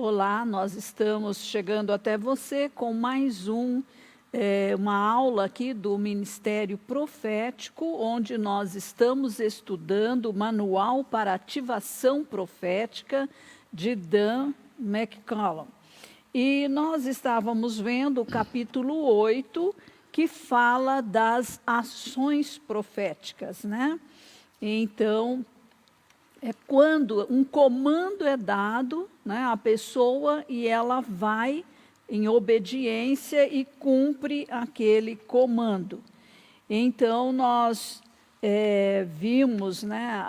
Olá, nós estamos chegando até você com mais uma aula aqui do Ministério Profético, onde nós estamos estudando o Manual para Ativação Profética de Dan McCallum. E nós estávamos vendo o capítulo 8, que fala das ações proféticas, né? Então, é quando um comando é dado, né, à pessoa e ela vai em obediência e cumpre aquele comando. Então, nós vimos, né,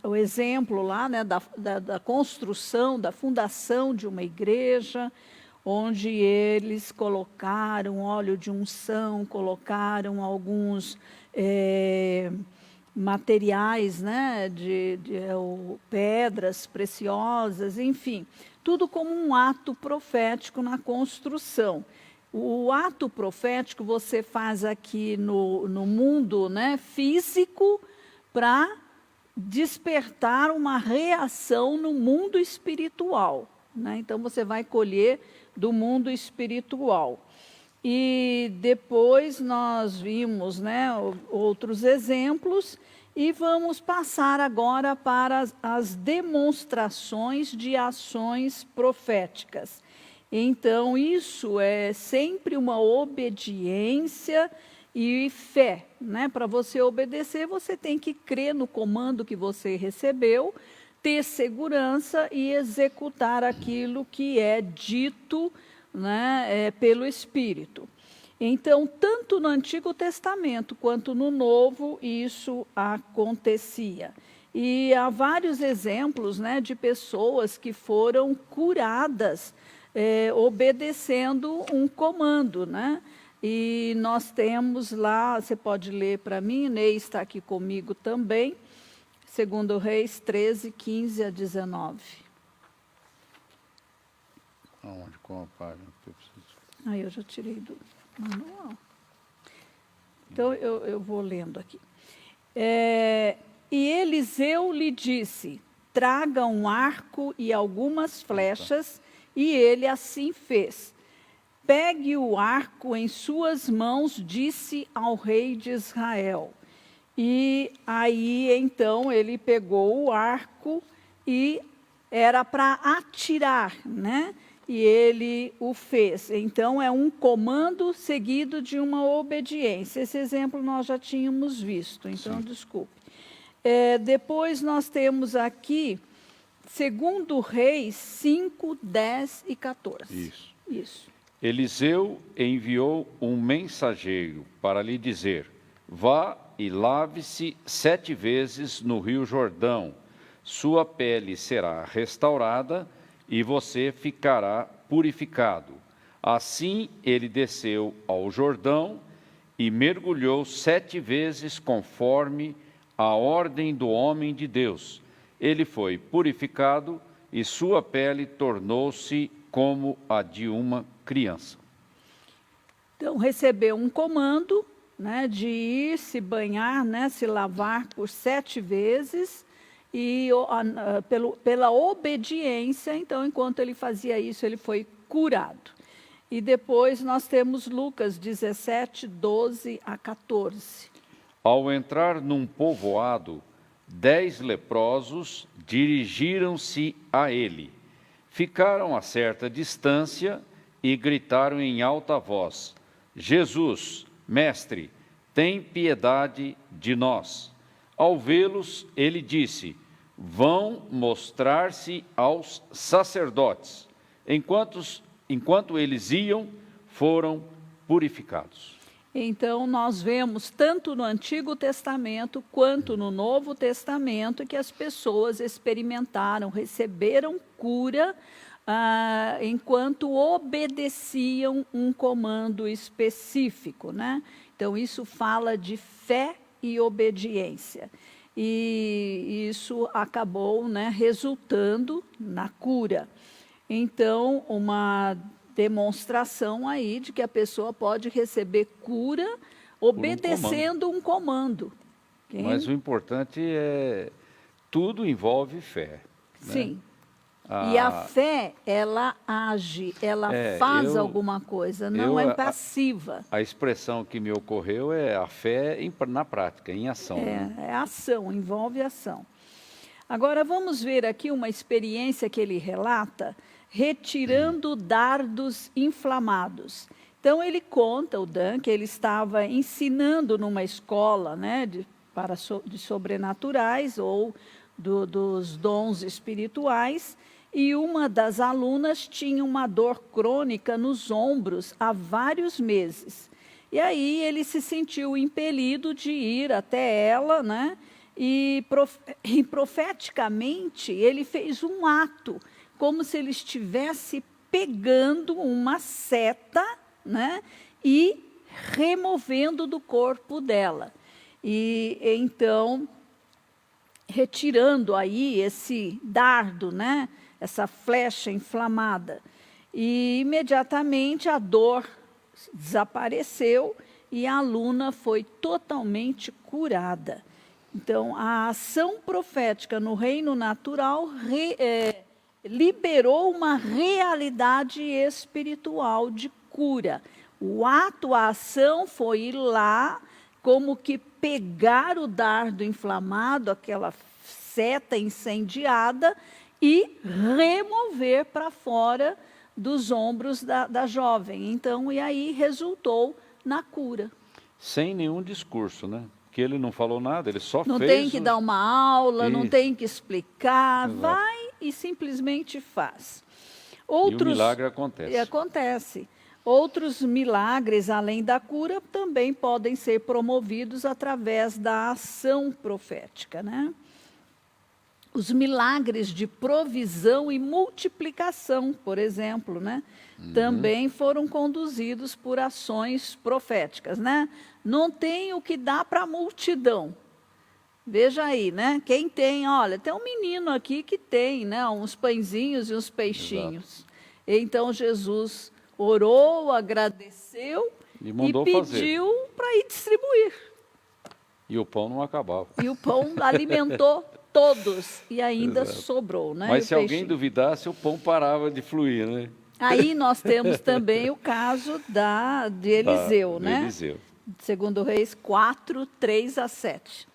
o exemplo lá, né, da construção, da fundação de uma igreja, onde eles colocaram óleo de unção, colocaram alguns materiais, né, pedras preciosas, enfim, tudo como um ato profético na construção. O ato profético você faz aqui no mundo, né, físico, para despertar uma reação no mundo espiritual, né? Então você vai colher do mundo espiritual. E depois nós vimos, né, outros exemplos e vamos passar agora para as demonstrações de ações proféticas. Então, isso é sempre uma obediência e fé, né? Para você obedecer, você tem que crer no comando que você recebeu, ter segurança e executar aquilo que é dito, né, pelo Espírito. Então, tanto no Antigo Testamento quanto no Novo, isso acontecia. E há vários exemplos, né, de pessoas que foram curadas obedecendo um comando, né? E nós temos lá, você pode ler para mim, Ney está aqui comigo também, 2 Reis 13, 15 a 19. Aonde? Qual a página que eu preciso? Eu já tirei do manual. Então, eu vou lendo aqui. E Eliseu lhe disse, traga um arco e algumas flechas, e ele assim fez. Pegue o arco em suas mãos, disse ao rei de Israel. E aí, então, ele pegou o arco e era para atirar, né? E ele o fez. Então, é um comando seguido de uma obediência. Esse exemplo nós já tínhamos visto, então, desculpe. Depois nós temos aqui, 2 Reis 5, 10 e 14. Isso. Eliseu enviou um mensageiro para lhe dizer, vá e lave-se 7 vezes no rio Jordão, sua pele será restaurada e você ficará purificado. Assim ele desceu ao Jordão e mergulhou 7 vezes conforme a ordem do homem de Deus. Ele foi purificado e sua pele tornou-se como a de uma criança. Então recebeu um comando, né, de ir se banhar, né, se lavar por 7 vezes, e pela obediência, então, enquanto ele fazia isso, ele foi curado. E depois nós temos Lucas 17, 12 a 14. Ao entrar num povoado, 10 leprosos dirigiram-se a ele. Ficaram a certa distância e gritaram em alta voz, Jesus, mestre, tem piedade de nós. Ao vê-los, ele disse, vão mostrar-se aos sacerdotes. Enquanto eles iam, foram purificados. Então, nós vemos tanto no Antigo Testamento quanto no Novo Testamento que as pessoas experimentaram, receberam cura enquanto obedeciam um comando específico, né? Então, isso fala de fé e obediência. E isso acabou, né, resultando na cura. Então, uma demonstração aí de que a pessoa pode receber cura obedecendo um comando. Mas o importante é, tudo envolve fé. Sim. E a fé, ela age, ela faz alguma coisa, não é passiva. A expressão que me ocorreu é a fé na prática, em ação. É ação, envolve ação. Agora, vamos ver aqui uma experiência que ele relata, retirando dardos inflamados. Então, ele conta, o Dan, que ele estava ensinando numa escola, né, de sobrenaturais ou dos dons espirituais, e uma das alunas tinha uma dor crônica nos ombros há vários meses. E aí ele se sentiu impelido de ir até ela, né? E profeticamente ele fez um ato, como se ele estivesse pegando uma seta, né? E removendo do corpo dela. E então, retirando aí esse dardo, né? Essa flecha inflamada. E imediatamente a dor desapareceu e a aluna foi totalmente curada. Então, a ação profética no reino natural liberou uma realidade espiritual de cura. O ato, a ação foi ir lá, como que pegar o dardo inflamado, aquela seta incendiada, e remover para fora dos ombros da jovem. Então, e aí resultou na cura. Sem nenhum discurso, né? Que ele não falou nada, ele só não fez... Não tem que dar uma aula, não tem que explicar, Exato. Vai e simplesmente faz. E o milagre acontece. Acontece. Outros milagres, além da cura, também podem ser promovidos através da ação profética, né? Os milagres de provisão e multiplicação, por exemplo, né? Também foram conduzidos por ações proféticas, né? Não tem o que dá para a multidão. Veja aí, né? Quem tem, olha, tem um menino aqui que tem, né? Uns pãezinhos e uns peixinhos. Exato. Então Jesus orou, agradeceu e pediu para ir distribuir. E o pão não acabava. E o pão alimentou todos e ainda sobrou, né? Mas se alguém duvidasse, o pão parava de fluir, né? Aí nós temos também o caso de Eliseu, né? Eliseu. Segundo Reis 4, 3-7.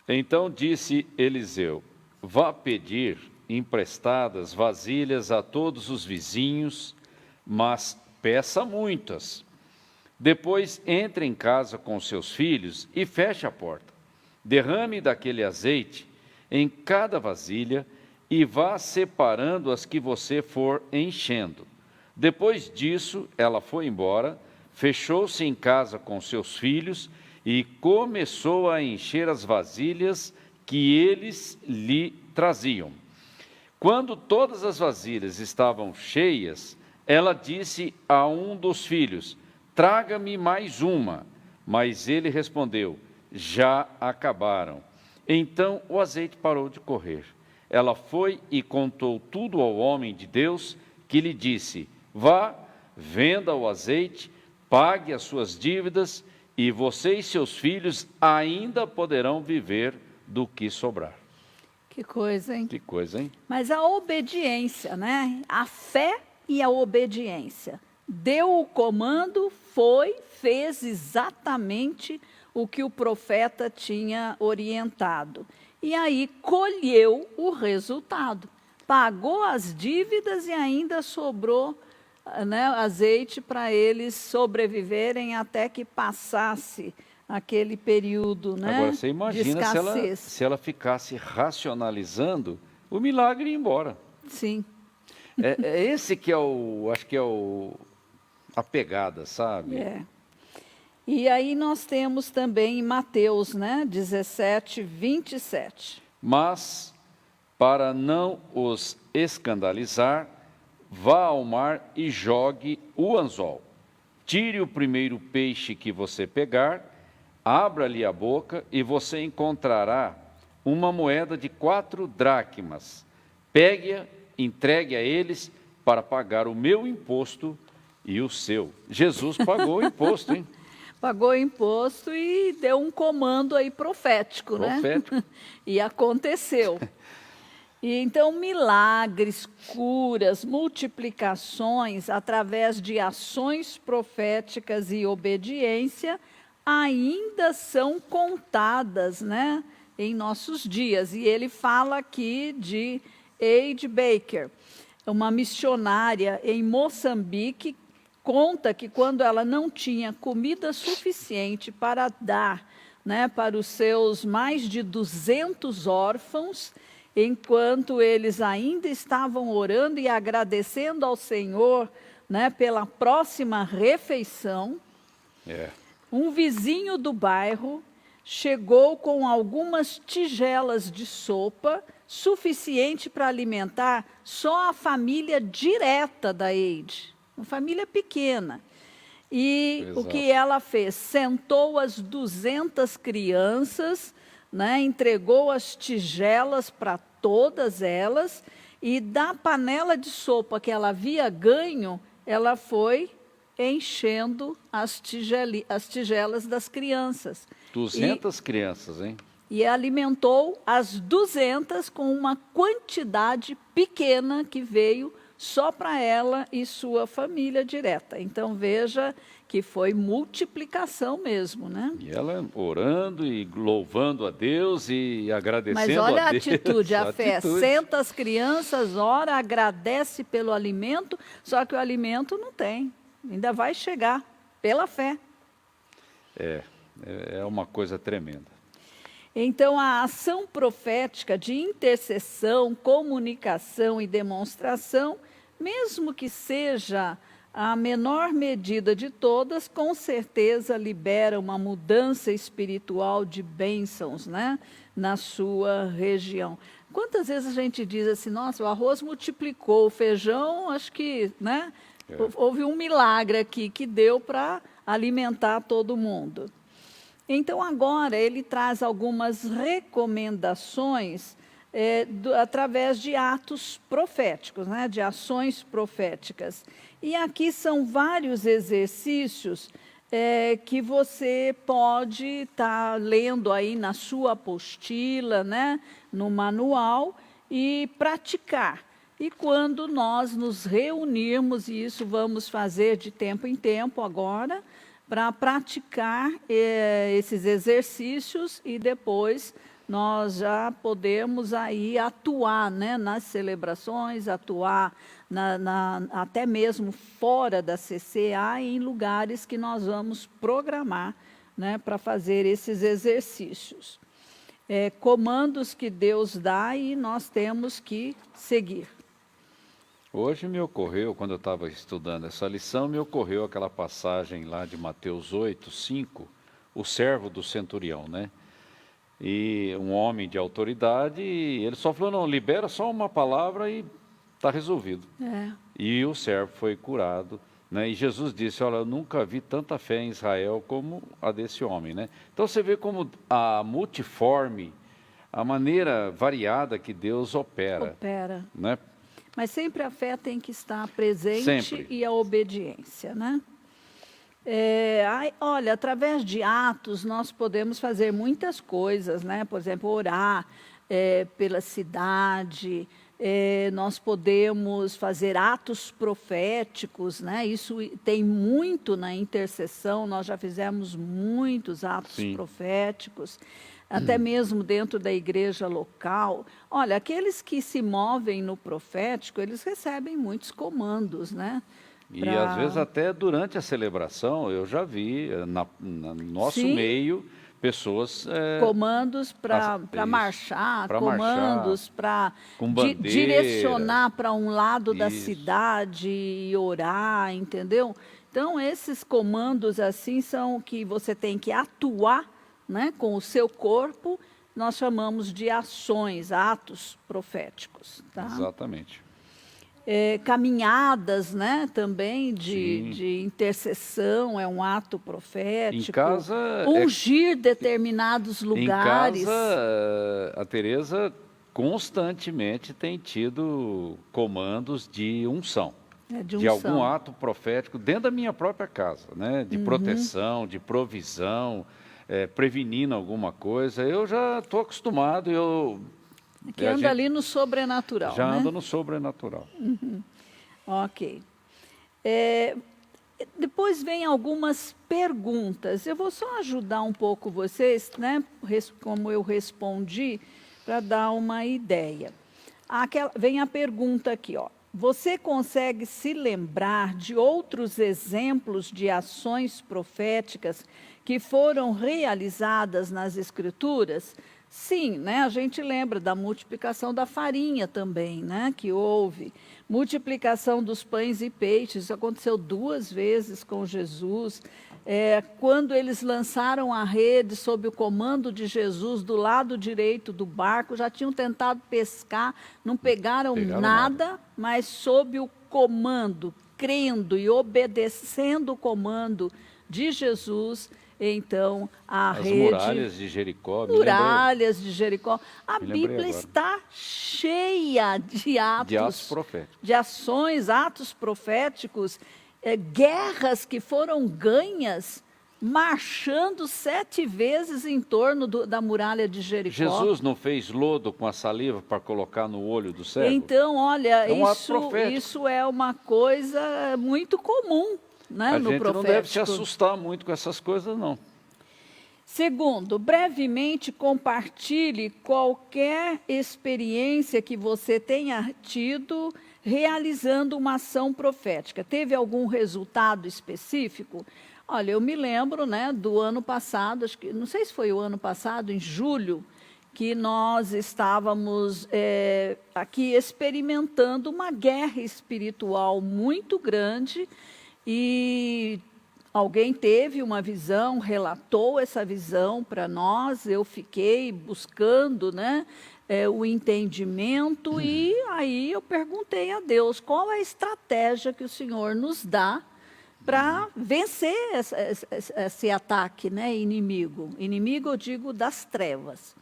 Então disse Eliseu: vá pedir emprestadas vasilhas a todos os vizinhos, mas peça muitas. Depois entre em casa com seus filhos e feche a porta. Derrame daquele azeite em cada vasilha e vá separando as que você for enchendo. Depois disso, ela foi embora, fechou-se em casa com seus filhos e começou a encher as vasilhas que eles lhe traziam. Quando todas as vasilhas estavam cheias, ela disse a um dos filhos: traga-me mais uma. Mas ele respondeu: já acabaram. Então o azeite parou de correr. Ela foi e contou tudo ao homem de Deus, que lhe disse: vá, venda o azeite, pague as suas dívidas, e você e seus filhos ainda poderão viver do que sobrar. Que coisa, hein? Que coisa, hein? Mas a obediência, né? A fé e a obediência. Deu o comando, fez exatamente o que o profeta tinha orientado. E aí colheu o resultado. Pagou as dívidas e ainda sobrou, né, azeite para eles sobreviverem até que passasse aquele período, né? Agora, você imagina se ela ficasse racionalizando, o milagre ia embora. Sim. É esse que acho que é a pegada, sabe? É. E aí nós temos também em Mateus, né, 17, 27. Mas, para não os escandalizar, vá ao mar e jogue o anzol. Tire o primeiro peixe que você pegar, abra-lhe a boca e você encontrará uma moeda de 4 dracmas. Pegue-a, entregue a eles para pagar o meu imposto e o seu. Jesus pagou o imposto, hein? Pagou o imposto e deu um comando aí profético, né? E aconteceu. E então, milagres, curas, multiplicações, através de ações proféticas e obediência, ainda são contadas, né, em nossos dias. E ele fala aqui de Aide Baker, uma missionária em Moçambique, conta que quando ela não tinha comida suficiente para dar, né, para os seus mais de 200 órfãos, enquanto eles ainda estavam orando e agradecendo ao Senhor, né, pela próxima refeição, um vizinho do bairro chegou com algumas tigelas de sopa, suficiente para alimentar só a família direta da Aide, uma família pequena. E o que ela fez? Sentou as 200 crianças, né, entregou as tigelas para todas elas, e da panela de sopa que ela havia ganho, ela foi enchendo as tigelas das crianças. 200 crianças, hein? E alimentou as 200 com uma quantidade pequena que veio só para ela e sua família direta. Então, veja que foi multiplicação mesmo, né? E ela orando e louvando a Deus e agradecendo a Deus. Mas olha a atitude, a fé. Senta as crianças, ora, agradece pelo alimento, só que o alimento não tem. Ainda vai chegar pela fé. É uma coisa tremenda. Então, a ação profética de intercessão, comunicação e demonstração, mesmo que seja a menor medida de todas, com certeza libera uma mudança espiritual de bênçãos, né, na sua região. Quantas vezes a gente diz assim, nossa, o arroz multiplicou, o feijão, acho que, né, houve um milagre aqui que deu para alimentar todo mundo. Então, agora, ele traz algumas recomendações através de atos proféticos, né, de ações proféticas. E aqui são vários exercícios que você pode estar lendo aí na sua apostila, né, no manual, e praticar. E quando nós nos reunirmos, e isso vamos fazer de tempo em tempo agora, para praticar esses exercícios, e depois nós já podemos aí atuar, né, nas celebrações, atuar até mesmo fora da CCA, em lugares que nós vamos programar, né, para fazer esses exercícios. Comandos que Deus dá e nós temos que seguir. Hoje me ocorreu, quando eu estava estudando essa lição, me ocorreu aquela passagem lá de Mateus 8, 5, o servo do centurião, né? E um homem de autoridade, ele só falou, não, libera só uma palavra e está resolvido. E o servo foi curado, né? E Jesus disse, olha, eu nunca vi tanta fé em Israel como a desse homem, né? Então você vê como a multiforme, a maneira variada que Deus opera. Né? Mas sempre a fé tem que estar presente, sempre. E a obediência, né? Olha, através de atos nós podemos fazer muitas coisas, né? Por exemplo, orar pela cidade, nós podemos fazer atos proféticos, né? Isso tem muito na intercessão, nós já fizemos muitos atos proféticos, até mesmo dentro da igreja local. Olha, aqueles que se movem no profético, eles recebem muitos comandos, né? E às vezes até durante a celebração, eu já vi no nosso meio pessoas... comandos para marchar, comandos para direcionar para um lado da cidade e orar, entendeu? Então, esses comandos assim são que você tem que atuar, né, com o seu corpo, nós chamamos de ações, atos proféticos. Tá? Exatamente. Caminhadas, né, também de intercessão, é um ato profético. Em casa... Ungir determinados lugares. Em casa, a Tereza constantemente tem tido comandos de unção. De algum ato profético dentro da minha própria casa, né, de proteção, de provisão, prevenindo alguma coisa. Eu já estou acostumado, Que anda ali no sobrenatural, já né? anda no sobrenatural. Ok. Depois vem algumas perguntas. Eu vou só ajudar um pouco vocês, né? Como eu respondi, para dar uma ideia. Vem a pergunta aqui, ó. Você consegue se lembrar de outros exemplos de ações proféticas que foram realizadas nas Escrituras? Sim, né? A gente lembra da multiplicação da farinha também, né? Que houve. Multiplicação dos pães e peixes, isso aconteceu 2 vezes com Jesus. Quando eles lançaram a rede sob o comando de Jesus do lado direito do barco, já tinham tentado pescar, não pegaram nada, mas sob o comando, crendo e obedecendo o comando de Jesus, então As muralhas de Jericó. Muralhas de Jericó. A Bíblia está cheia de atos proféticos. De ações, atos proféticos, guerras que foram ganhas, marchando 7 vezes em torno da muralha de Jericó. Jesus não fez lodo com a saliva para colocar no olho do cego? Então, olha, isso é uma coisa muito comum, né, no profético. A gente não deve se assustar muito com essas coisas, não. Segundo, brevemente compartilhe qualquer experiência que você tenha tido realizando uma ação profética. Teve algum resultado específico? Olha, eu me lembro, né, do ano passado, acho que, não sei se foi o ano passado, em julho, que nós estávamos aqui experimentando uma guerra espiritual muito grande e alguém teve uma visão, relatou essa visão para nós, eu fiquei buscando, né, o entendimento e aí eu perguntei a Deus qual é a estratégia que o Senhor nos dá para vencer esse ataque, né, inimigo. Inimigo, eu digo, das trevas.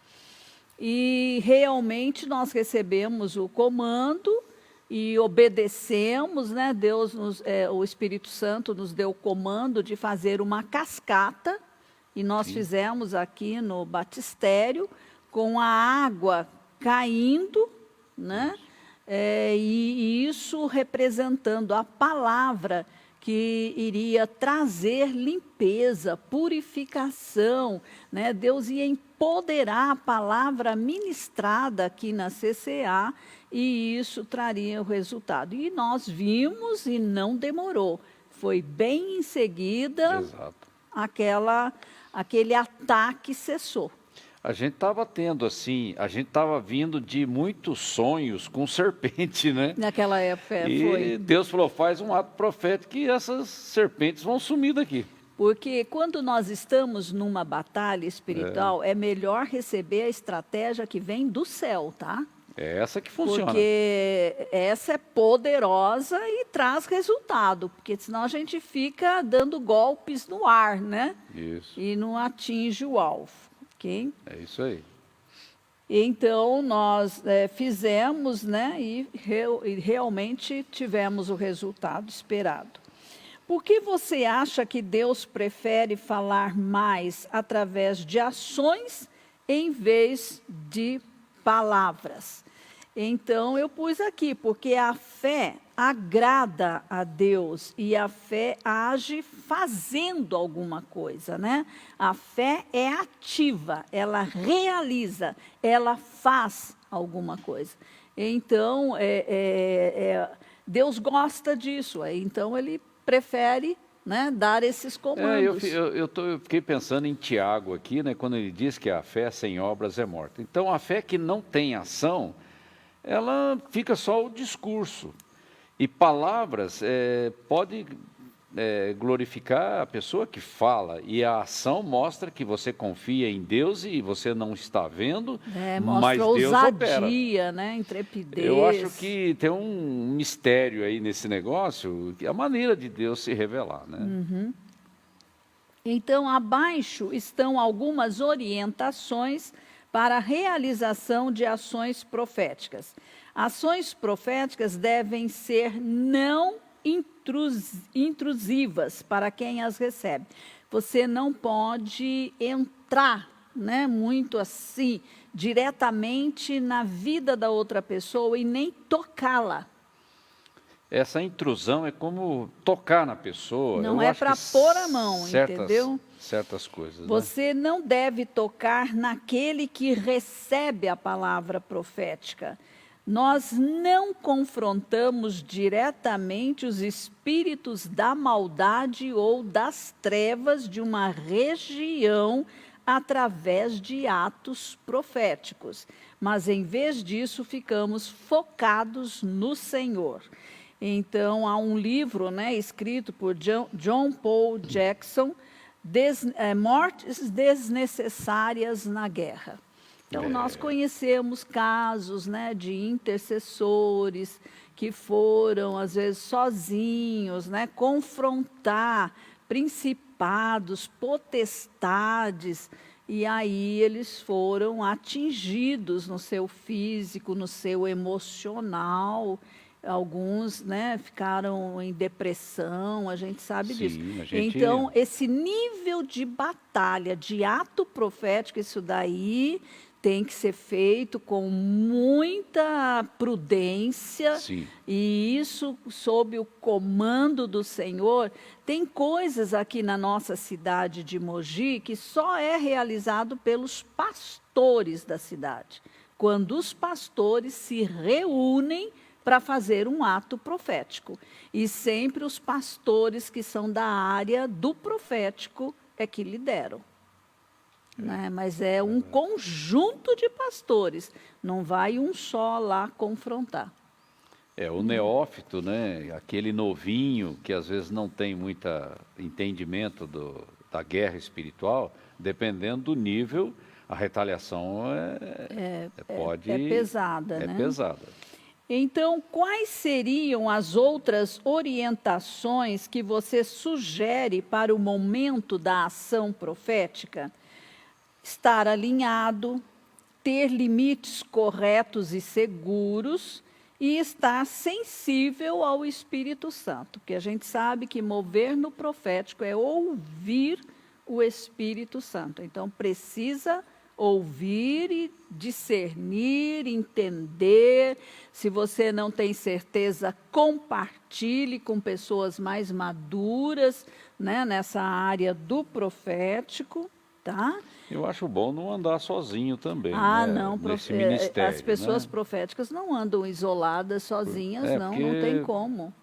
E realmente nós recebemos o comando e obedecemos, né? O Espírito Santo nos deu o comando de fazer uma cascata, e nós fizemos aqui no batistério, com a água caindo, né? E isso representando a palavra que iria trazer limpeza, purificação, né? Deus ia empoderar a palavra ministrada aqui na CCA e isso traria o resultado. E nós vimos e não demorou. Foi bem em seguida, aquele ataque cessou. A gente estava tendo assim, a gente estava vindo de muitos sonhos com serpente, né? Naquela época, foi. E Deus falou, faz um ato profético que essas serpentes vão sumir daqui. Porque quando nós estamos numa batalha espiritual, é melhor receber a estratégia que vem do céu, tá? É essa que funciona. Porque essa é poderosa e traz resultado, porque senão a gente fica dando golpes no ar, né? Isso. E não atinge o alvo. Okay? É isso aí. Então, nós fizemos, né, e realmente tivemos o resultado esperado. Por que você acha que Deus prefere falar mais através de ações em vez de palavras? Então, eu pus aqui, porque a fé agrada a Deus e a fé age fazendo alguma coisa, né? A fé é ativa, ela realiza, ela faz alguma coisa. Então, Deus gosta disso, então Ele prefere, né, dar esses comandos. Eu fiquei pensando em Tiago aqui, né, quando ele diz que a fé sem obras é morta. Então, a fé que não tem ação, ela fica só o discurso. E palavras pode glorificar a pessoa que fala. E a ação mostra que você confia em Deus e você não está vendo, mas Deus ousadia, né? Intrepidez. Eu acho que tem um mistério aí nesse negócio, que é a maneira de Deus se revelar, né? Uhum. Então, abaixo estão algumas orientações para a realização de ações proféticas. Ações proféticas devem ser não intrusivas para quem as recebe. Você não pode entrar né, muito assim, diretamente na vida da outra pessoa e nem tocá-la. Essa intrusão é como tocar na pessoa. Não Eu é acho para que pôr a mão, entendeu? certas coisas, né? Você não deve tocar naquele que recebe a palavra profética. Nós não confrontamos diretamente os espíritos da maldade ou das trevas de uma região através de atos proféticos, mas em vez disso ficamos focados no Senhor. Então, há um livro, né, escrito por John Paul Jackson, Mortes Desnecessárias na Guerra. Então, nós conhecemos casos, né, de intercessores que foram, às vezes, sozinhos, né, confrontar principados, potestades, e aí eles foram atingidos no seu físico, no seu emocional. Alguns, né, ficaram em depressão, a gente sabe disso. Então, esse nível de batalha, de ato profético, isso daí tem que ser feito com muita prudência. Sim. E isso sob o comando do Senhor. Tem coisas aqui na nossa cidade de Mogi que só é realizado pelos pastores da cidade. Quando os pastores se reúnem para fazer um ato profético. E sempre os pastores que são da área do profético é que lideram. Né? Mas é um conjunto de pastores, não vai um só lá confrontar. O neófito, né? Aquele novinho que às vezes não tem muito entendimento da guerra espiritual, dependendo do nível, a retaliação pode... É pesada, né? É pesada. Então, quais seriam as outras orientações que você sugere para o momento da ação profética? Estar alinhado, ter limites corretos e seguros e estar sensível ao Espírito Santo, porque a gente sabe que mover no profético é ouvir o Espírito Santo. Então, precisa ouvir e discernir, entender. Se você não tem certeza, compartilhe com pessoas mais maduras, né, nessa área do profético, tá? Eu acho bom não andar sozinho também, né? Não, nesse ministério. As pessoas, né? proféticas não andam isoladas, sozinhas, não tem como.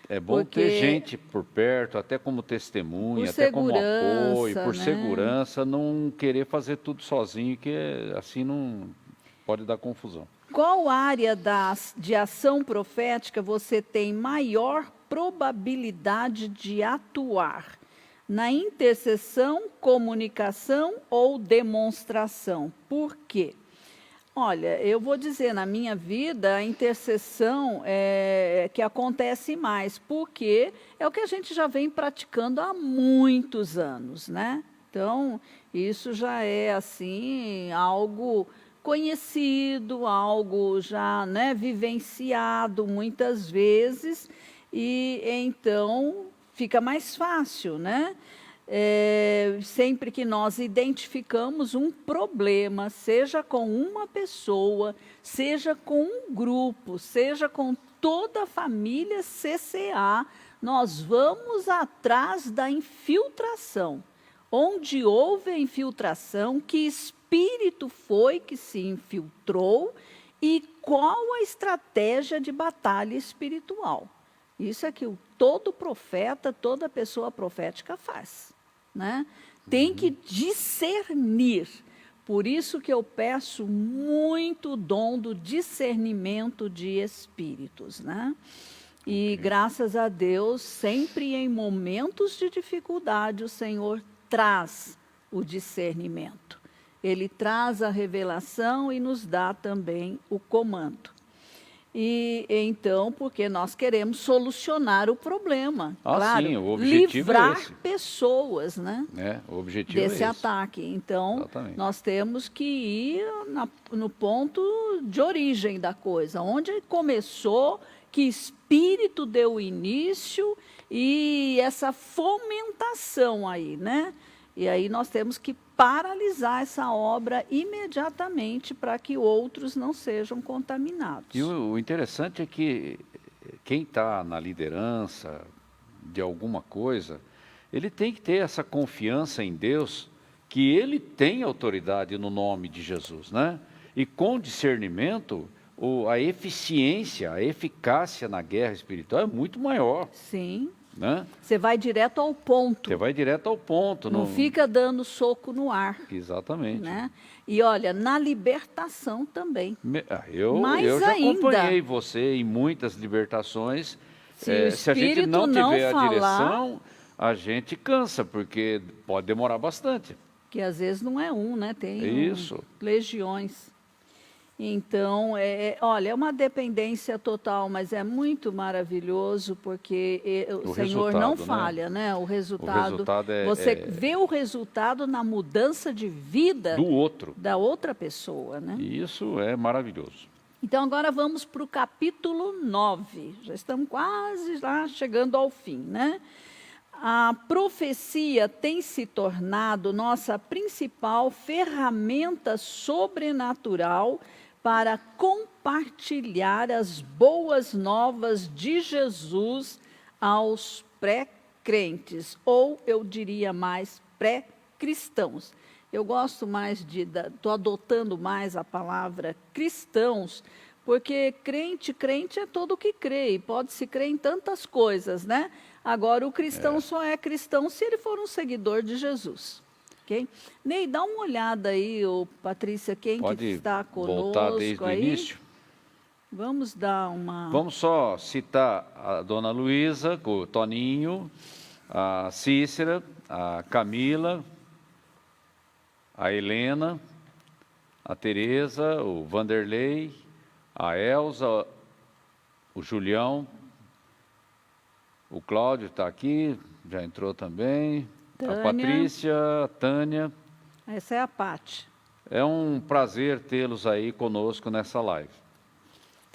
É bom ter gente por perto, até como testemunha, até como apoio, por né? segurança, não querer fazer tudo sozinho, que assim não pode dar confusão. Qual área de ação profética você tem maior probabilidade de atuar? Na intercessão, comunicação ou demonstração? Por quê? Olha, eu vou dizer, na minha vida, a intercessão é que acontece mais, porque é o que a gente já vem praticando há muitos anos, né? Então, isso já é, assim, algo conhecido, algo já, né, vivenciado muitas vezes, e então fica mais fácil, né? Sempre que nós identificamos um problema, seja com uma pessoa, seja com um grupo, seja com toda a família CCA, nós vamos atrás da infiltração. Onde houve a infiltração, que espírito foi que se infiltrou e qual a estratégia de batalha espiritual. Isso é que todo profeta, toda pessoa profética faz. Né? Tem que discernir. Por isso que eu peço muito o dom do discernimento de espíritos. Né? E graças a Deus, sempre em momentos de dificuldade, o Senhor traz o discernimento. Ele traz a revelação e nos dá também o comando. E então, porque nós queremos solucionar o problema, claro, sim, o objetivo livrar é esse. Pessoas, né, o objetivo desse é esse. ataque. Então, Exatamente. Nós temos que ir no ponto de origem da coisa, onde começou, que espírito deu início e essa fomentação aí, né? E aí nós temos que paralisar essa obra imediatamente para que outros não sejam contaminados. E o interessante é que quem está na liderança de alguma coisa, ele tem que ter essa confiança em Deus, que ele tem autoridade no nome de Jesus, né? E com discernimento, a eficiência, a eficácia na guerra espiritual é muito maior. Sim. Né? Você vai direto ao ponto. Você vai direto ao ponto. Não fica dando soco no ar. Exatamente. Né? E olha, na libertação também. Eu já acompanhei você em muitas libertações. Se a gente não tiver a direção, a gente cansa, porque pode demorar bastante. Que às vezes não é né? Tem Isso. Legiões. Então, olha, é uma dependência total, mas é muito maravilhoso, porque o Senhor não falha, né? O resultado você vê o resultado na mudança de vida do outro, da outra pessoa, né? Isso é maravilhoso. Então, agora vamos para o capítulo 9. Já estamos quase lá chegando ao fim, né? A profecia tem se tornado nossa principal ferramenta sobrenatural para compartilhar as boas novas de Jesus aos pré-crentes, ou eu diria mais pré-cristãos. Eu gosto mais estou adotando mais a palavra cristãos, porque crente é todo que crê, e pode-se crer em tantas coisas, né? Agora, o cristão só é cristão se ele for um seguidor de Jesus. Okay? Ney, dá uma olhada aí, Patrícia, quem que está conosco voltar desde aí? O início? Vamos dar uma... Vamos só citar a dona Luísa, o Toninho, a Cícera, a Camila, a Helena, a Tereza, o Vanderlei, a Elza, o Julião, o Cláudio está aqui, já entrou também. Tânia. A Patrícia, a Tânia. Essa é a Pati. É um prazer tê-los aí conosco nessa live.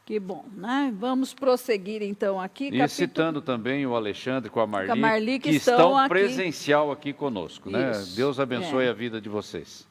Que bom, né? Vamos prosseguir então aqui. E citando também o Alexandre com a Marli que estão aqui. Presencial aqui conosco, né? Deus abençoe a vida de vocês.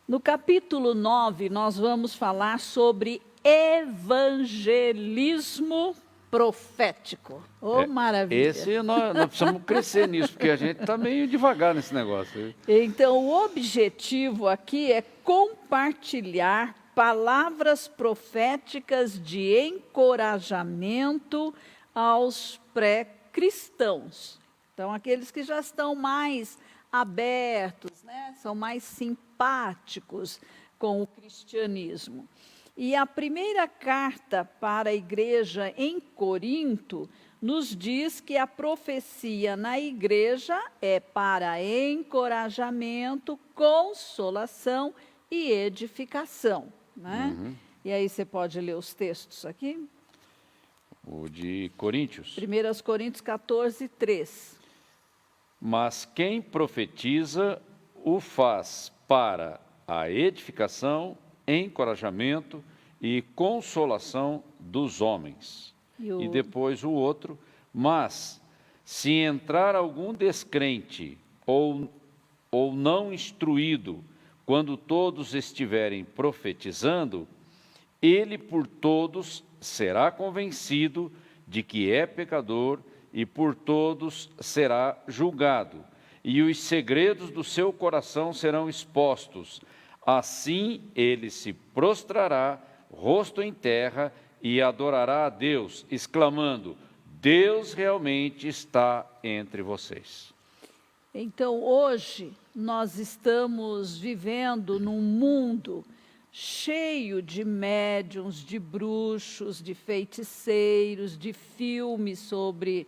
No capítulo 9, nós vamos falar sobre evangelismo profético. Maravilha. Esse nós precisamos crescer nisso, porque a gente está meio devagar nesse negócio. Então, o objetivo aqui é compartilhar palavras proféticas de encorajamento aos pré-cristãos. Então, aqueles que já estão mais abertos, né? São mais simpáticos com o cristianismo. E a primeira carta para a igreja em Corinto nos diz que a profecia na igreja é para encorajamento, consolação e edificação. Né? Uhum. E aí você pode ler os textos aqui? O de Coríntios. 1 Coríntios 14, 3. Mas quem profetiza o faz para a edificação, encorajamento e consolação dos homens. E depois o outro, mas se entrar algum descrente ou não instruído, quando todos estiverem profetizando, ele por todos será convencido de que é pecador e por todos será julgado, e os segredos do seu coração serão expostos. Assim ele se prostrará, rosto em terra, e adorará a Deus, exclamando: Deus realmente está entre vocês. Então, hoje, nós estamos vivendo num mundo cheio de médiuns, de bruxos, de feiticeiros, de filmes sobre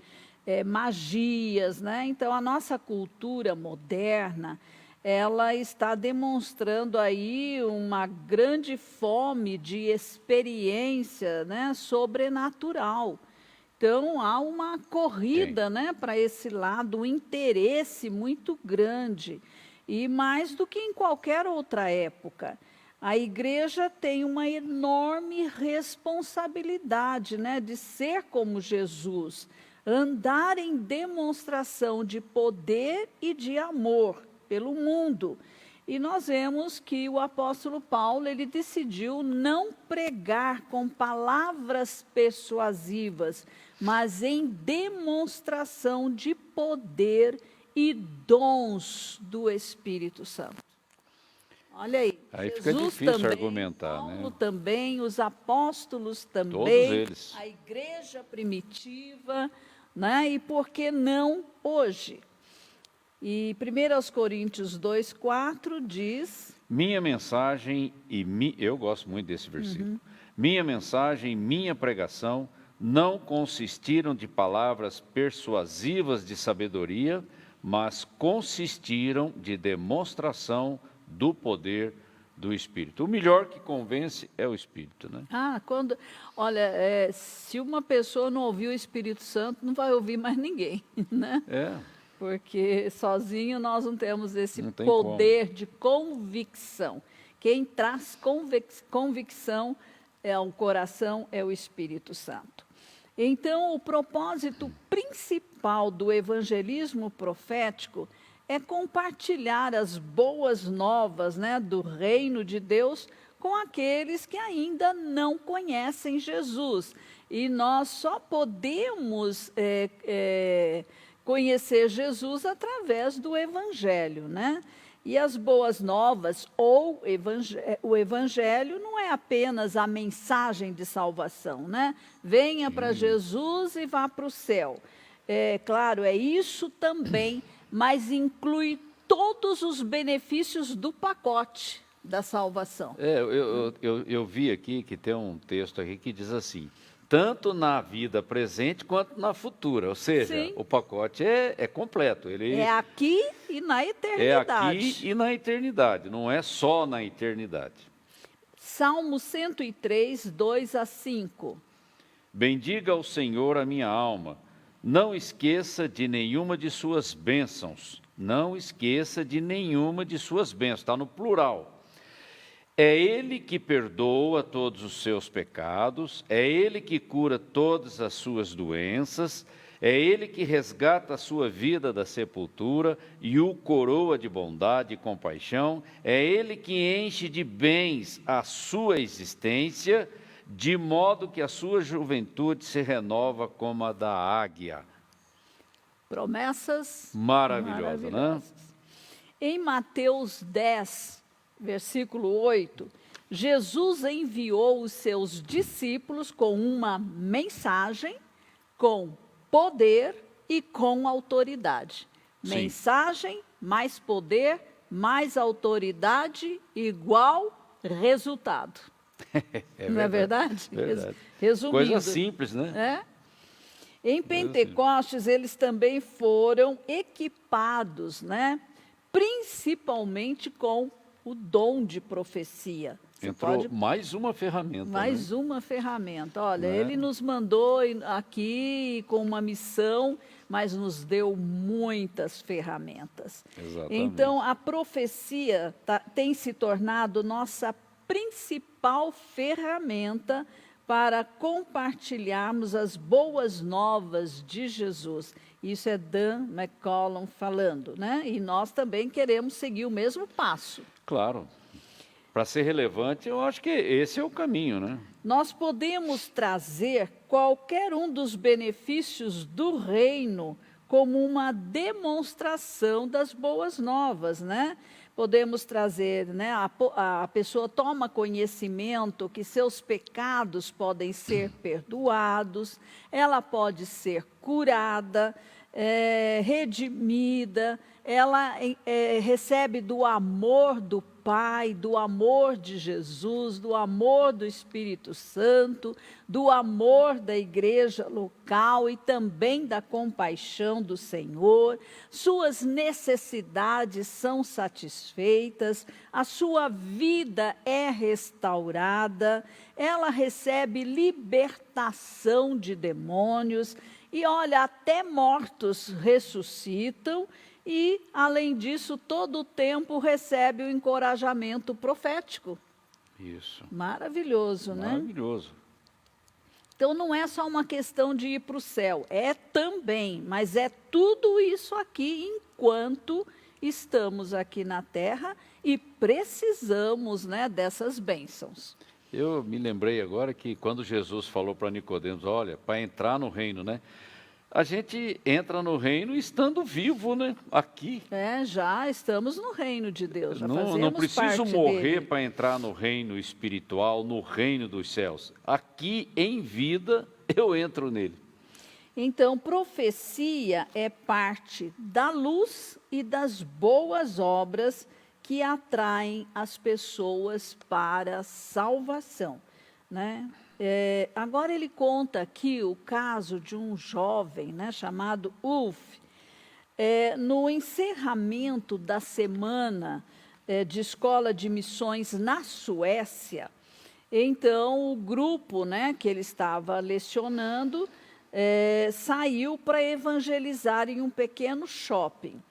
magias, né? Então, a nossa cultura moderna, ela está demonstrando aí uma grande fome de experiência, né, sobrenatural. Então, há uma corrida, né, para esse lado, um interesse muito grande. E mais do que em qualquer outra época, a igreja tem uma enorme responsabilidade, né, de ser como Jesus. andar em demonstração de poder e de amor pelo mundo. E nós vemos que o apóstolo Paulo, ele decidiu não pregar com palavras persuasivas, mas em demonstração de poder e dons do Espírito Santo. Olha aí, Aí Jesus fica difícil também, argumentar, Paulo né? também, os apóstolos também, Todos eles. a igreja primitiva, né? E por que não hoje? E 1 Coríntios 2,4 diz... Minha mensagem eu gosto muito desse versículo. Minha mensagem e minha pregação não consistiram de palavras persuasivas de sabedoria, mas consistiram de demonstração do poder do Espírito. O melhor que convence é o Espírito, né? Olha, se uma pessoa não ouvir o Espírito Santo, não vai ouvir mais ninguém, né? Porque sozinho nós não temos esse poder de convicção. Quem traz convicção ao coração é o Espírito Santo. Então, o propósito principal do evangelismo profético é compartilhar as boas novas, né, do reino de Deus com aqueles que ainda não conhecem Jesus. E nós só podemos conhecer Jesus através do Evangelho, né? E as boas novas, ou o Evangelho, não é apenas a mensagem de salvação, né? Venha para Jesus e vá para o céu. Claro, é isso também, mas inclui todos os benefícios do pacote da salvação. Eu vi aqui que tem um texto aqui que diz assim: tanto na vida presente quanto na futura. Ou seja, sim, o pacote é completo. É aqui e na eternidade. É aqui e na eternidade, não é só na eternidade. Salmo 103, 2 a 5. Bendiga ao Senhor a minha alma, não esqueça de nenhuma de suas bênçãos. Não esqueça de nenhuma de suas bênçãos, está no plural. É Ele que perdoa todos os seus pecados, é Ele que cura todas as suas doenças, é Ele que resgata a sua vida da sepultura e o coroa de bondade e compaixão, é Ele que enche de bens a sua existência, de modo que a sua juventude se renova como a da águia. Promessas maravilhosas, né? Em Mateus 10, versículo 8, Jesus enviou os seus discípulos com uma mensagem, com poder e com autoridade. Sim. Mensagem, mais poder, mais autoridade, igual resultado. Não é verdade? Resumindo. Coisa simples, né? Em Pentecostes, eles também foram equipados, né? Principalmente com o dom de profecia. Entrou mais uma ferramenta. Mais uma ferramenta. Olha, ele nos mandou aqui com uma missão, mas nos deu muitas ferramentas. Exatamente. Então, a profecia tem se tornado nossa principal ferramenta para compartilharmos as boas novas de Jesus. Isso é Dan McCollum falando, né? E nós também queremos seguir o mesmo passo. Claro. Para ser relevante, eu acho que esse é o caminho, né? Nós podemos trazer qualquer um dos benefícios do reino como uma demonstração das boas novas, né? Podemos trazer, né? A pessoa toma conhecimento que seus pecados podem ser perdoados, ela pode ser curada, redimida, ela recebe do amor do Pai, do amor de Jesus, do amor do Espírito Santo, do amor da igreja local e também da compaixão do Senhor. Suas necessidades são satisfeitas, a sua vida é restaurada, ela recebe libertação de demônios e, olha, até mortos ressuscitam. E, além disso, todo o tempo recebe o encorajamento profético. Isso. Maravilhoso, né? Maravilhoso. Então, não é só uma questão de ir para o céu, é também, mas é tudo isso aqui enquanto estamos aqui na terra e precisamos, né, dessas bênçãos. Eu me lembrei agora que quando Jesus falou para Nicodemos, olha, para entrar no reino, né? A gente entra no reino estando vivo, né? Aqui. Já estamos no reino de Deus, já Não fazemos preciso parte morrer dele. para entrar no reino espiritual, no reino dos céus. Aqui, em vida, eu entro nele. Então, profecia é parte da luz e das boas obras que atraem as pessoas para a salvação, né? Agora ele conta aqui o caso de um jovem, né, chamado Ulf. No encerramento da semana de escola de missões na Suécia, então o grupo, né, que ele estava lecionando saiu para evangelizar em um pequeno shopping.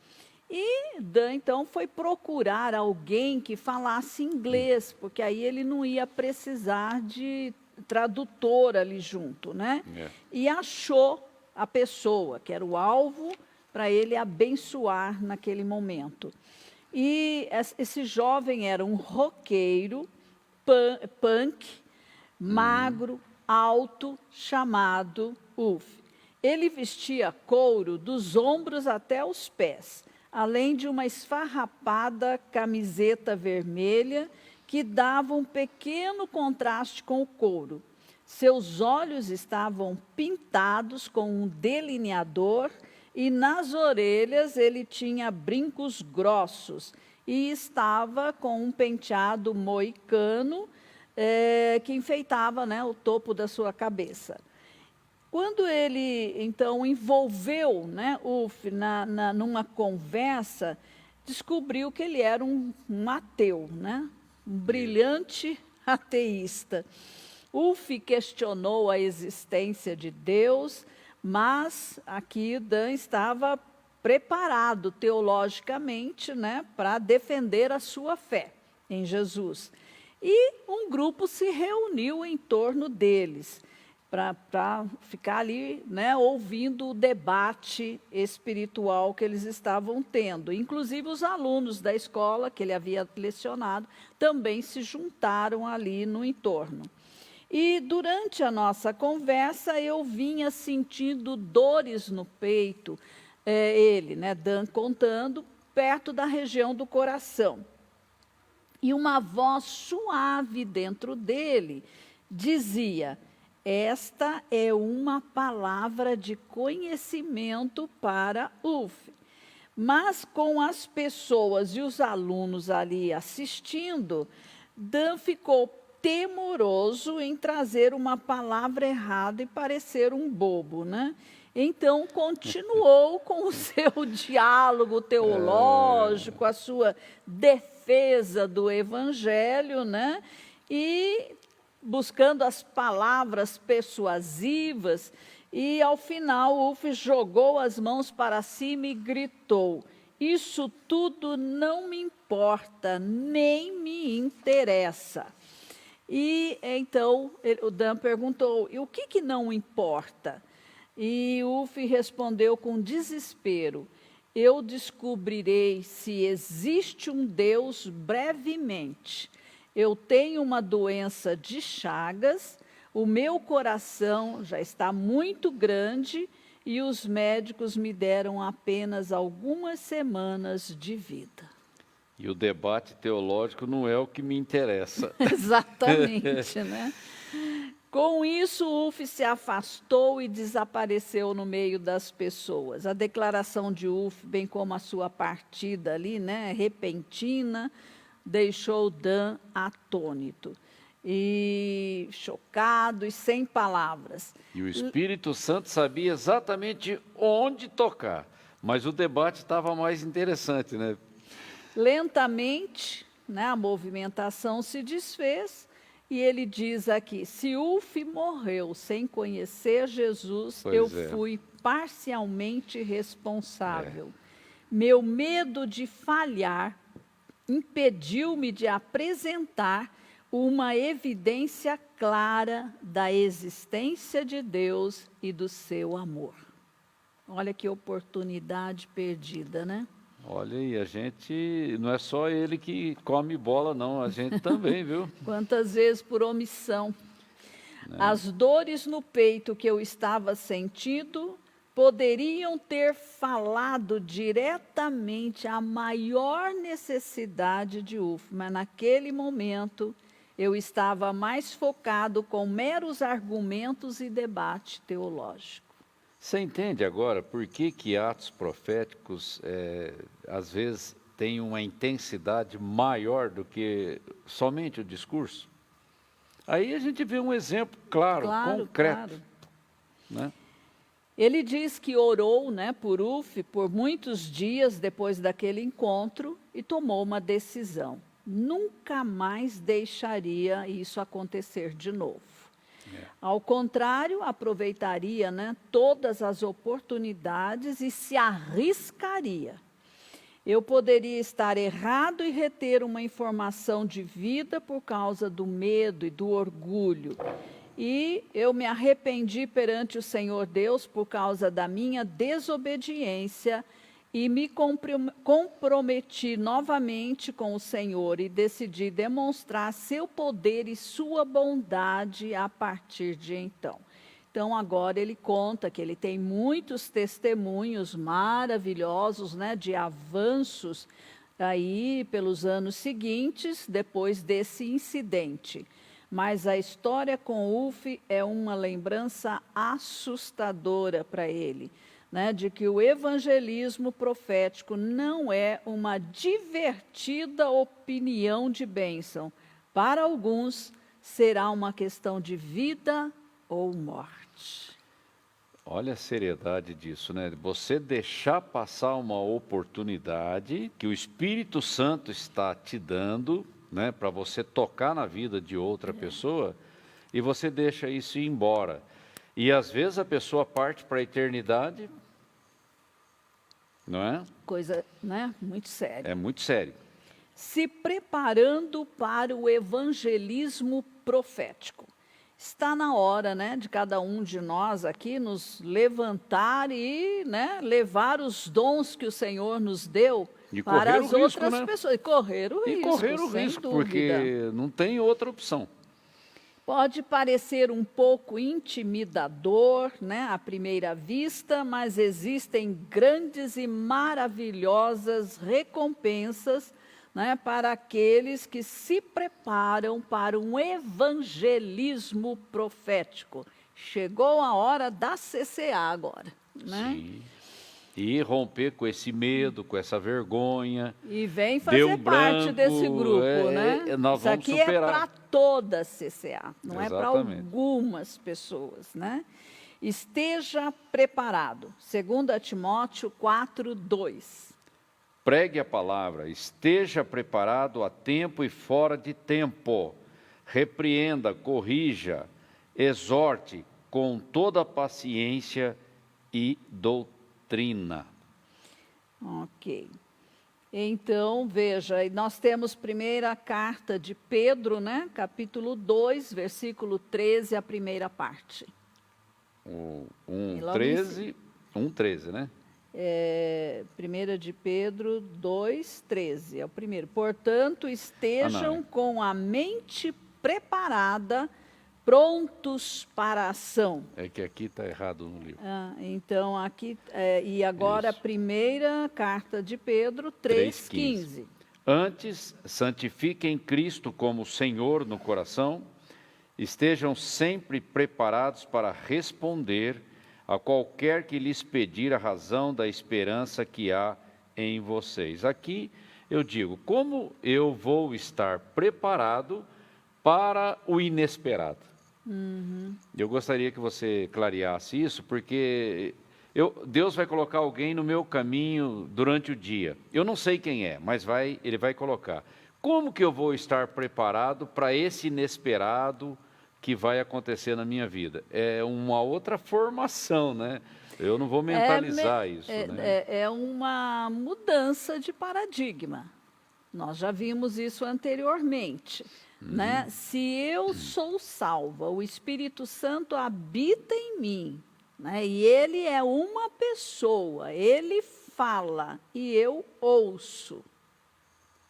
E Dan, então, foi procurar alguém que falasse inglês, porque aí ele não ia precisar de tradutor ali junto, né? E achou a pessoa, que era o alvo, para ele abençoar naquele momento. E esse jovem era um roqueiro, punk, magro, alto, chamado Ulf. Ele vestia couro dos ombros até os pés, além de uma esfarrapada camiseta vermelha que dava um pequeno contraste com o couro. Seus olhos estavam pintados com um delineador e nas orelhas ele tinha brincos grossos e estava com um penteado moicano que enfeitava, né, o topo da sua cabeça. Quando ele, então, envolveu, né, Ulf numa conversa, descobriu que ele era um ateu, né, um brilhante ateísta. Ulf questionou a existência de Deus, mas aqui Dan estava preparado teologicamente, né, para defender a sua fé em Jesus. E um grupo se reuniu em torno deles, para ficar ali, né, ouvindo o debate espiritual que eles estavam tendo. Inclusive os alunos da escola que ele havia lecionado também se juntaram ali no entorno. E durante a nossa conversa eu vinha sentindo dores no peito, ele, né, Dan contando, perto da região do coração. E uma voz suave dentro dele dizia: esta é uma palavra de conhecimento para Ulf. Mas com as pessoas e os alunos ali assistindo, Dan ficou temoroso em trazer uma palavra errada e parecer um bobo, né? Então, continuou com o seu diálogo teológico, a sua defesa do evangelho, né? E buscando as palavras persuasivas, e ao final Ulf jogou as mãos para cima e gritou: isso tudo não me importa, nem me interessa. E então o Dan perguntou: e o que não importa? E Ulf respondeu com desespero: eu descobrirei se existe um Deus brevemente. Eu tenho uma doença de Chagas, o meu coração já está muito grande e os médicos me deram apenas algumas semanas de vida. E o debate teológico não é o que me interessa. Exatamente, né? Com isso, Ulf se afastou e desapareceu no meio das pessoas. A declaração de Ulf, bem como a sua partida ali, né, repentina, deixou Dan atônito e chocado e sem palavras. E o Espírito Santo sabia exatamente onde tocar, mas o debate estava mais interessante, né? Lentamente, né, a movimentação se desfez e ele diz aqui: se Ulf morreu sem conhecer Jesus, fui parcialmente responsável. Meu medo de falhar impediu-me de apresentar uma evidência clara da existência de Deus e do seu amor. Olha que oportunidade perdida, né? Olha aí, a gente, não é só ele que come bola, não, a gente também, viu? Quantas vezes por omissão. As dores no peito que eu estava sentindo poderiam ter falado diretamente a maior necessidade de Ulf, mas naquele momento eu estava mais focado com meros argumentos e debate teológico. Você entende agora por que atos proféticos, às vezes, têm uma intensidade maior do que somente o discurso? Aí a gente vê um exemplo claro, concreto. Né? Ele diz que orou, né, por Ulf por muitos dias depois daquele encontro e tomou uma decisão. Nunca mais deixaria isso acontecer de novo. Ao contrário, aproveitaria, né, todas as oportunidades e se arriscaria. Eu poderia estar errado e reter uma informação de vida por causa do medo e do orgulho. E eu me arrependi perante o Senhor Deus por causa da minha desobediência e me comprometi novamente com o Senhor e decidi demonstrar seu poder e sua bondade a partir de então. Então, agora ele conta que ele tem muitos testemunhos maravilhosos, né, de avanços aí pelos anos seguintes, depois desse incidente. Mas a história com Ulf é uma lembrança assustadora para ele, né, de que o evangelismo profético não é uma divertida opinião de bênção. Para alguns, será uma questão de vida ou morte. Olha a seriedade disso, né? Você deixar passar uma oportunidade que o Espírito Santo está te dando, né, para você tocar na vida de outra pessoa, e você deixa isso ir embora. E às vezes a pessoa parte para a eternidade, não é? Coisa, né, muito séria. É muito sério. Se preparando para o evangelismo profético. Está na hora, né, de cada um de nós aqui nos levantar e, né, levar os dons que o Senhor nos deu para as outras pessoas. E correr o risco, correr o risco, porque não tem outra opção. Pode parecer um pouco intimidador, né, à primeira vista, mas existem grandes e maravilhosas recompensas, né, para aqueles que se preparam para um evangelismo profético. Chegou a hora da CCA agora, né? Sim. E romper com esse medo, com essa vergonha. E vem fazer parte desse grupo, né? Nós Isso aqui superar. É para toda a CCA, não Exatamente. É para algumas pessoas, né? Esteja preparado. 2 Timóteo 4:2. Pregue a palavra, esteja preparado a tempo e fora de tempo. Repreenda, corrija, exorte com toda a paciência e doutrina. Ok. Então, veja, nós temos primeira carta de Pedro, né? Capítulo 2, versículo 13, a primeira parte. 1:13, né? 1 de Pedro 2:13, é o primeiro. Portanto, estejam com a mente preparada, prontos para a ação. É que aqui está errado no livro. Então, aqui, e agora Isso. A primeira carta de Pedro 3:15. Antes, santifiquem Cristo como Senhor no coração, estejam sempre preparados para responder a qualquer que lhes pedir a razão da esperança que há em vocês. Aqui eu digo, como eu vou estar preparado para o inesperado? Eu gostaria que você clareasse isso, porque Deus vai colocar alguém no meu caminho durante o dia. Eu não sei quem é, mas Ele vai colocar. Como que eu vou estar preparado para esse inesperado que vai acontecer na minha vida? É uma outra formação, né? Eu não vou mentalizar isso. É uma mudança de paradigma. Nós já vimos isso anteriormente. Né? Se eu sou salva, o Espírito Santo habita em mim, né? E ele é uma pessoa, ele fala e eu ouço.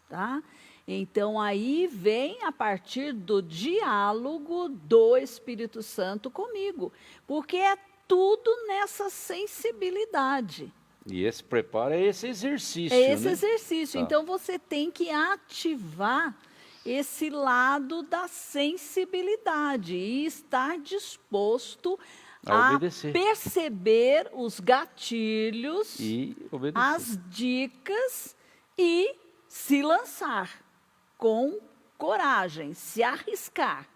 Tá? Então, aí vem a partir do diálogo do Espírito Santo comigo, porque é tudo nessa sensibilidade. E esse preparo é esse exercício, É esse né? exercício. Tá. Então, você tem que ativar esse lado da sensibilidade e estar disposto A a obedecer. perceber os gatilhos, E obedecer. as dicas e se lançar com coragem, se arriscar.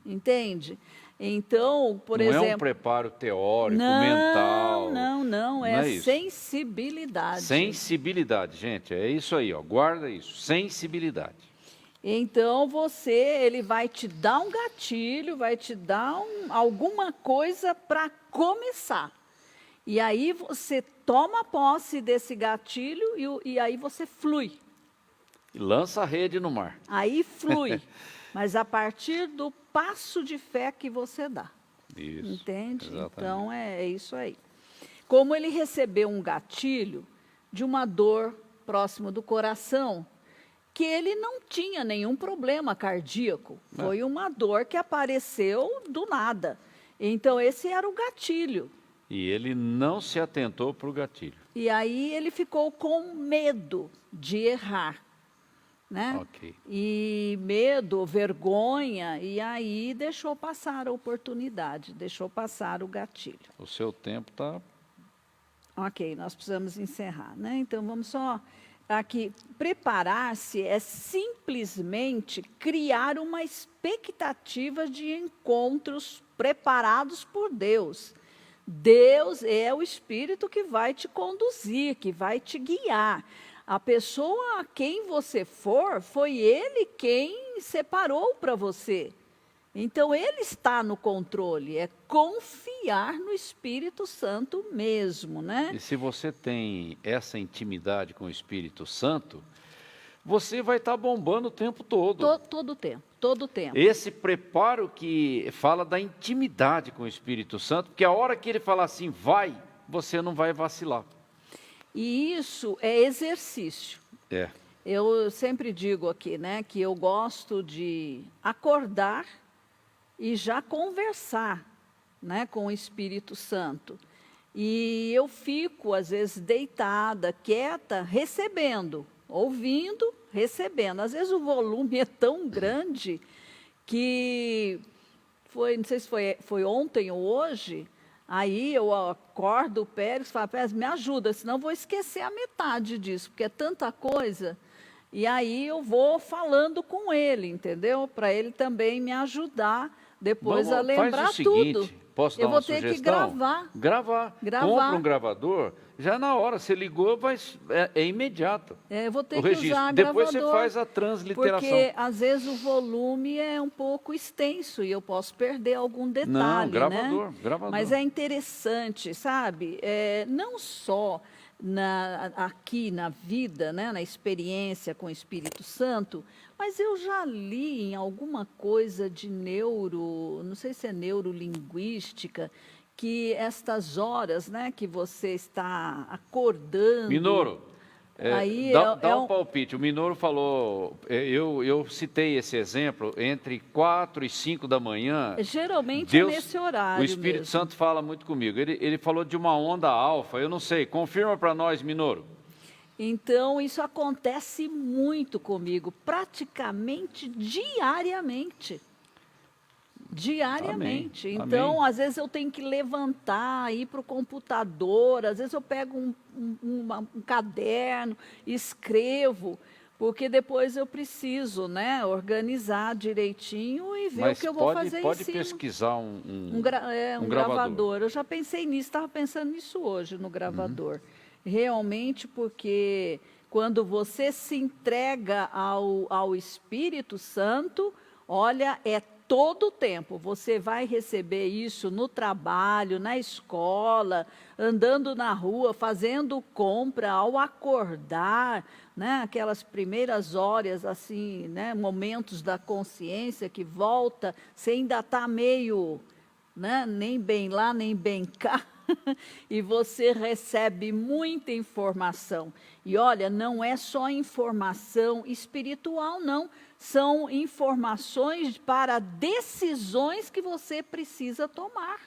Entende? Então, por não exemplo... é um preparo teórico, não, mental. Não, é isso. sensibilidade. Sensibilidade, gente, é isso aí, ó, guarda isso, sensibilidade. Então, ele vai te dar um gatilho, vai te dar alguma coisa para começar. E aí você toma posse desse gatilho e aí você flui. E lança a rede no mar. Aí flui, mas a partir do passo de fé que você dá. Isso, Entende? exatamente. Então, é isso aí. Como ele recebeu um gatilho de uma dor próximo do coração, que ele não tinha nenhum problema cardíaco. Foi uma dor que apareceu do nada. Então, esse era o gatilho. E ele não se atentou para o gatilho. E aí ele ficou com medo de errar. Né? Ok. E medo, vergonha, e aí deixou passar a oportunidade, deixou passar o gatilho. O seu tempo está... Ok, nós precisamos encerrar, né? Então, vamos só... Aqui, preparar-se é simplesmente criar uma expectativa de encontros preparados por Deus. Deus é o Espírito que vai te conduzir, que vai te guiar. A pessoa a quem você for, foi Ele quem separou para você. Então, Ele está no controle, é confiar no Espírito Santo mesmo, né? E se você tem essa intimidade com o Espírito Santo, você vai estar bombando o tempo todo. Todo o tempo, todo o tempo. Esse preparo que fala da intimidade com o Espírito Santo, porque a hora que ele falar assim, vai, você não vai vacilar. E isso é exercício. É. Eu sempre digo aqui, né, que eu gosto de acordar e já conversar, né, com o Espírito Santo. E eu fico, às vezes, deitada, quieta, recebendo, ouvindo, recebendo. Às vezes o volume é tão grande que não sei se foi ontem ou hoje, aí eu acordo o Pérez e falo, Pérez, me ajuda, senão eu vou esquecer a metade disso, porque é tanta coisa. E aí eu vou falando com ele, entendeu? Para ele também me ajudar depois a lembrar faz o seguinte, tudo. Posso dar Eu vou uma ter sugestão? que gravar. Gravar. Compra um gravador, já na hora, você ligou, é imediato. Eu vou ter O que registro. usar Depois gravador. você faz a transliteração. Porque, às vezes, o volume é um pouco extenso e eu posso perder algum detalhe, Não, gravador, né? gravador. Mas é interessante, sabe? Não só aqui na vida, né? Na experiência com o Espírito Santo, mas eu já li em alguma coisa de não sei se é neurolinguística, que estas horas, né, que você está acordando... Minoro, aí dá um palpite. O Minoro falou, eu citei esse exemplo, entre 4 e 5 da manhã. Geralmente Deus, é nesse horário o Espírito mesmo. Santo fala muito comigo. Ele falou de uma onda alfa, eu não sei. Confirma para nós, Minoro. Então, isso acontece muito comigo, praticamente diariamente. Diariamente. Amém. Então, Amém. às vezes eu tenho que levantar, ir para o computador, às vezes eu pego um caderno, escrevo, porque depois eu preciso, né, organizar direitinho e ver o que eu vou fazer pode em cima. pesquisar um gravador. Eu já pensei nisso, estava pensando nisso hoje, no gravador. Realmente, porque quando você se entrega ao Espírito Santo, olha, é todo o tempo. Você vai receber isso no trabalho, na escola, andando na rua, fazendo compra, ao acordar, né? Aquelas primeiras horas, assim, né? Momentos da consciência que volta, você ainda está meio, né? Nem bem lá, nem bem cá. E você recebe muita informação. E olha, não é só informação espiritual, não. São informações para decisões que você precisa tomar.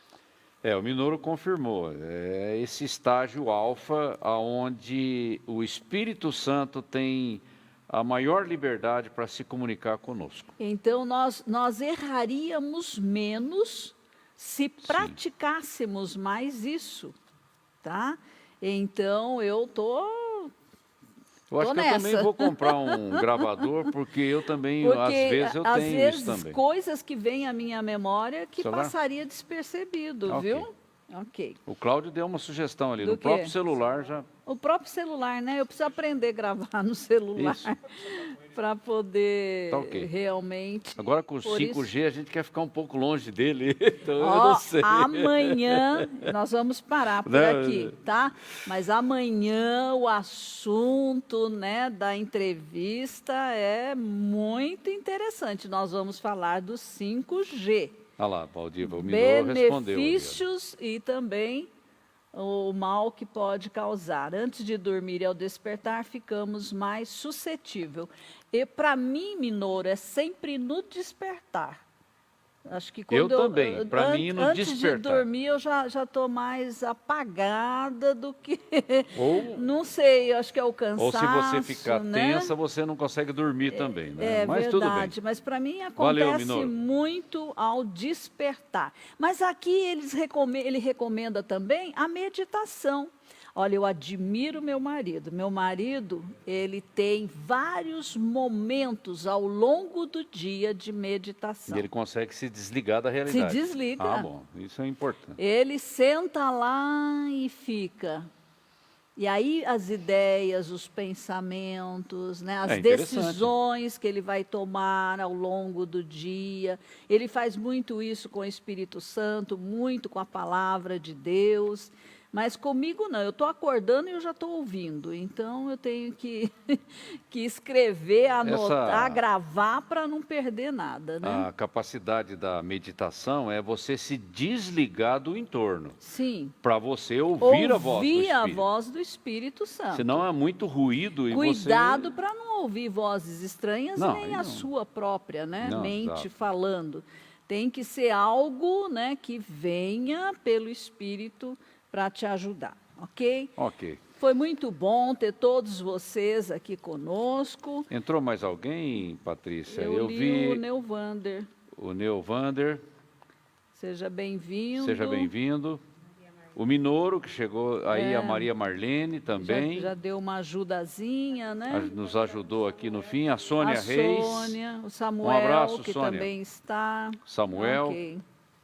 O Minoru confirmou. É esse estágio alfa, onde o Espírito Santo tem a maior liberdade para se comunicar conosco. Então, nós erraríamos menos se praticássemos mais isso, tá? Então, eu acho que eu também vou comprar um gravador, porque eu também, às vezes, eu tenho isso também. Coisas que vêm à minha memória que passaria despercebido, viu? Ok. O Cláudio deu uma sugestão ali, no próprio celular já... O próprio celular, né? Eu preciso aprender a gravar no celular para poder realmente... Agora com o 5G a gente quer ficar um pouco longe dele, então eu não sei. Amanhã nós vamos parar por aqui, tá? Mas amanhã o assunto, né, da entrevista é muito interessante. Nós vamos falar do 5G. Olha lá, Valdiva, o Minoru respondeu. Benefícios e também o mal que pode causar. Antes de dormir e ao despertar, ficamos mais suscetíveis. E para mim, Minoru, é sempre no despertar. Acho que quando também, para mim, no antes despertar. De dormir, eu já estou mais apagada do que... não sei, acho que é o cansaço, ou se você ficar né? tensa, você não consegue dormir também, né? Mas verdade, tudo bem. Mas para mim acontece muito ao despertar. Mas aqui ele recomenda também a meditação. Olha, eu admiro meu marido. Meu marido, ele tem vários momentos ao longo do dia de meditação. E ele consegue se desligar da realidade. Se desliga. Ah, bom, isso é importante. Ele senta lá e fica. E aí as ideias, os pensamentos, né, as decisões que ele vai tomar ao longo do dia. Ele faz muito isso com o Espírito Santo, muito com a palavra de Deus. Mas comigo não, eu estou acordando e eu já estou ouvindo. Então, eu tenho que escrever, anotar, gravar para não perder nada. Né? A capacidade da meditação é você se desligar do entorno. Sim. Para você ouvir a voz do Espírito. Ouvir a voz do Espírito Santo. Senão é muito ruído e Cuidado para não ouvir vozes estranhas, nem a sua própria, né, mente falando. Tem que ser algo, né, que venha pelo Espírito para te ajudar, ok? Ok. Foi muito bom ter todos vocês aqui conosco. Entrou mais alguém, Patrícia? Eu vi o Neuvander. O Neuvander. Seja bem-vindo. Seja bem-vindo. O Minoru, que chegou aí, a Maria Marlene também. Já deu uma ajudazinha, né? Nos ajudou aqui no fim. A Sônia Reis. A Sônia, o Samuel, um abraço, que Sônia. também está. Samuel. Ok.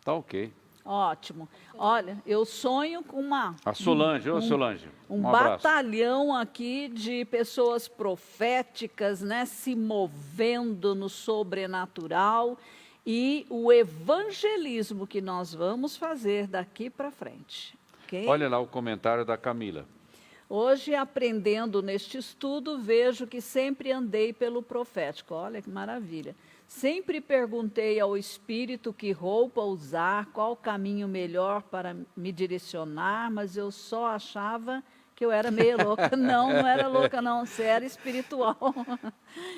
Tá ok. Ótimo. Olha, eu sonho com a Solange, Solange. Um batalhão aqui de pessoas proféticas, né, se movendo no sobrenatural e o evangelismo que nós vamos fazer daqui para frente. Okay? Olha lá o comentário da Camila. Hoje, aprendendo neste estudo, vejo que sempre andei pelo profético. Olha que maravilha. Sempre perguntei ao Espírito que roupa usar, qual caminho melhor para me direcionar, mas eu só achava que eu era meio louca. Não era louca, não. Você era espiritual.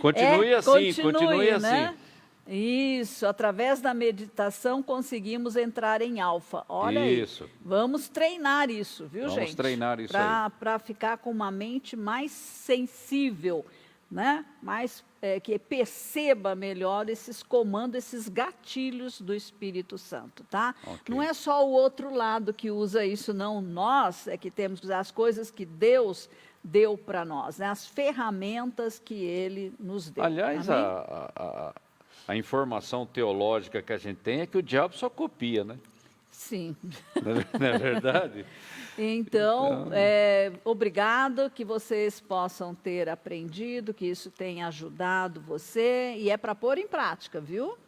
Continue assim, continue né? assim. Isso, através da meditação conseguimos entrar em alfa. Olha isso. Aí, vamos treinar isso, viu, gente? Vamos treinar isso aí. Para ficar com uma mente mais sensível, né? Mais que perceba melhor esses comandos, esses gatilhos do Espírito Santo, tá? Okay. Não é só o outro lado que usa isso, não. Nós é que temos que usar as coisas que Deus deu para nós, né? As ferramentas que Ele nos deu. Aliás, a informação teológica que a gente tem é que o diabo só copia, né? Sim. Não é verdade? Então, obrigado, que vocês possam ter aprendido, que isso tenha ajudado você, e é para pôr em prática, viu?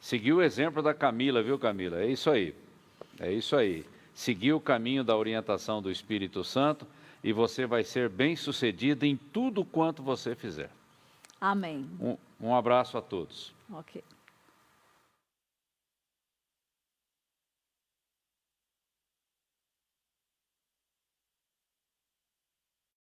Seguir o exemplo da Camila, viu, Camila? É isso aí. É isso aí. Seguir o caminho da orientação do Espírito Santo e você vai ser bem-sucedido em tudo quanto você fizer. Amém. Um abraço a todos. Ok.